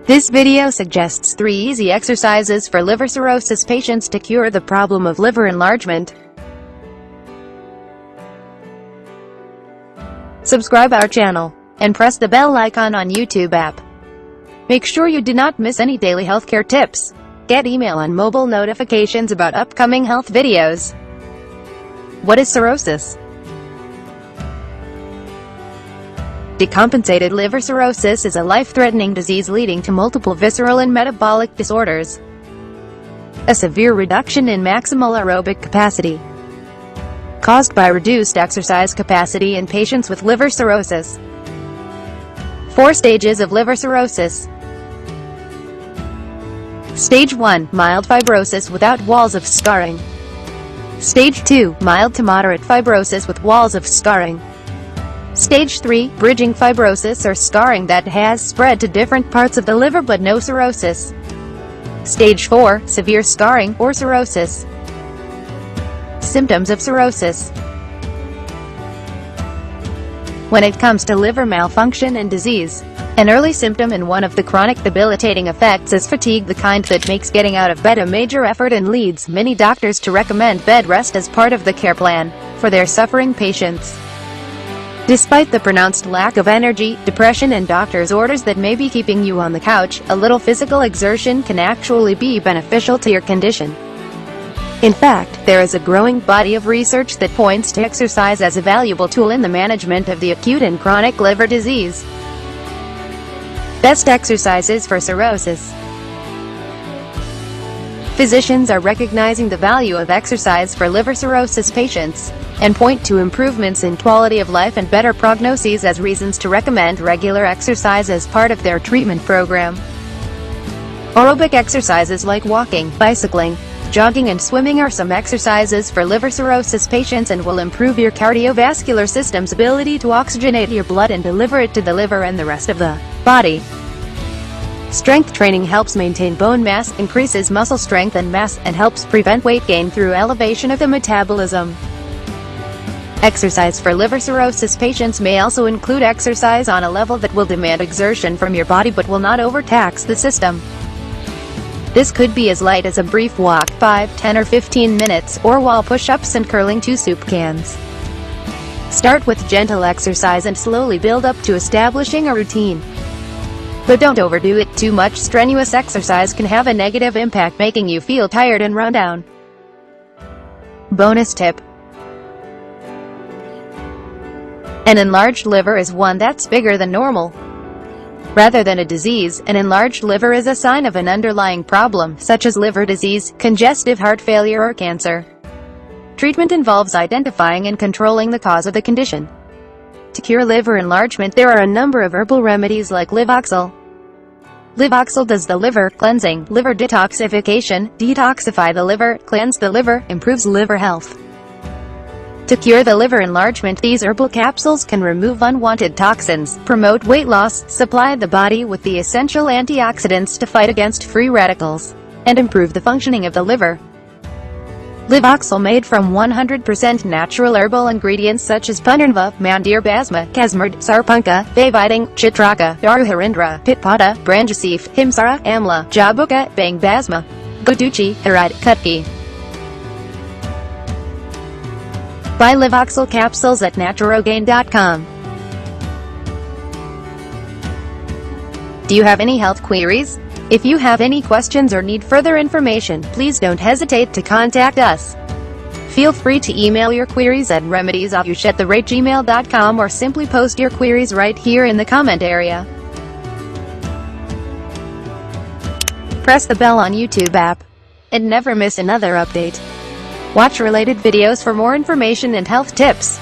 This video suggests 3 easy exercises for liver cirrhosis patients to cure the problem of liver enlargement. Subscribe our channel, and press the bell icon on YouTube app. Make sure you do not miss any daily healthcare tips. Get email and mobile notifications about upcoming health videos. What is cirrhosis? Decompensated liver cirrhosis is a life-threatening disease leading to multiple visceral and metabolic disorders. A severe reduction in maximal aerobic capacity, caused by reduced exercise capacity in patients with liver cirrhosis. 4 stages of liver cirrhosis. Stage 1, mild fibrosis without walls of scarring. Stage 2, mild to moderate fibrosis with walls of scarring. Stage 3, bridging fibrosis or scarring that has spread to different parts of the liver but no cirrhosis. Stage 4, severe scarring or cirrhosis. Symptoms of cirrhosis. When it comes to liver malfunction and disease, an early symptom and one of the chronic debilitating effects is fatigue, the kind that makes getting out of bed a major effort and leads many doctors to recommend bed rest as part of the care plan for their suffering patients. Despite the pronounced lack of energy, depression and doctor's orders that may be keeping you on the couch, a little physical exertion can actually be beneficial to your condition. In fact, there is a growing body of research that points to exercise as a valuable tool in the management of the acute and chronic liver disease. Best exercises for cirrhosis. Physicians are recognizing the value of exercise for liver cirrhosis patients, and point to improvements in quality of life and better prognoses as reasons to recommend regular exercise as part of their treatment program. Aerobic exercises like walking, bicycling, jogging and swimming are some exercises for liver cirrhosis patients and will improve your cardiovascular system's ability to oxygenate your blood and deliver it to the liver and the rest of the body. Strength training helps maintain bone mass, increases muscle strength and mass, and helps prevent weight gain through elevation of the metabolism. Exercise for liver cirrhosis patients may also include exercise on a level that will demand exertion from your body but will not overtax the system. This could be as light as a brief walk, 5, 10 or 15 minutes, or wall push-ups and curling 2 soup cans. Start with gentle exercise and slowly build up to establishing a routine. But don't overdo it. Too much strenuous exercise can have a negative impact, making you feel tired and run down. Bonus tip. An enlarged liver is one that's bigger than normal. Rather than a disease, an enlarged liver is a sign of an underlying problem, such as liver disease, congestive heart failure or cancer. Treatment involves identifying and controlling the cause of the condition. To cure liver enlargement, there are a number of herbal remedies like Livoxil. Livoxil does the liver cleansing, liver detoxification, detoxify the liver, cleanse the liver, improves liver health. To cure the liver enlargement, these herbal capsules can remove unwanted toxins, promote weight loss, supply the body with the essential antioxidants to fight against free radicals, and improve the functioning of the liver. Livoxil, made from 100% natural herbal ingredients such as punarnva, mandir basma, kasmard, sarpunka, bayviding, chitraka, darharindra, pitpata, branjasif, himsara, amla, jabuka, bang basma, goduchi, harad, kutki. Buy Livoxil capsules at naturogain.com. Do you have any health queries? If you have any questions or need further information, please don't hesitate to contact us. Feel free to email your queries at remediesayush@gmail.com or simply post your queries right here in the comment area. Press the bell on YouTube app and never miss another update. Watch related videos for more information and health tips.